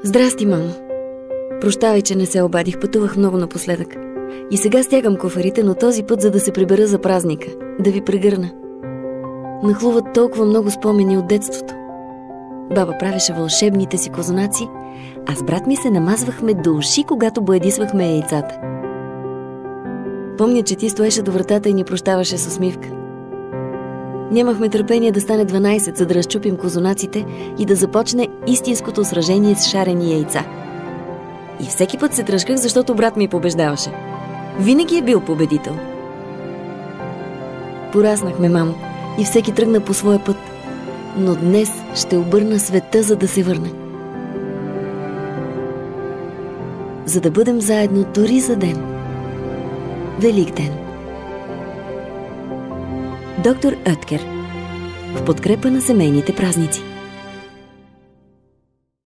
Здрасти, мамо. Прощавай, че не се обадих, пътувах много напоследък. И сега стягам куфарите, но този път, за да се прибера за празника, да ви прегърна. Нахлуват толкова много спомени от детството. Баба правеше вълшебните си козунаци, а с брат ми се намазвахме до уши, когато боядисвахме яйцата. Помня, че ти стоеше до вратата и ни прощаваше с усмивка. Нямахме търпение да стане 12, за да разчупим козунаците и да започне истинското сражение с шарени яйца. И всеки път се тръшках, защото брат ми побеждаваше. Винаги е бил победител. Пораснахме, мамо, и всеки тръгна по своя път. Но днес ще обърна света, за да се върне. За да бъдем заедно дори за ден. Велик ден. Доктор Оеткер. В подкрепа на семейните празници.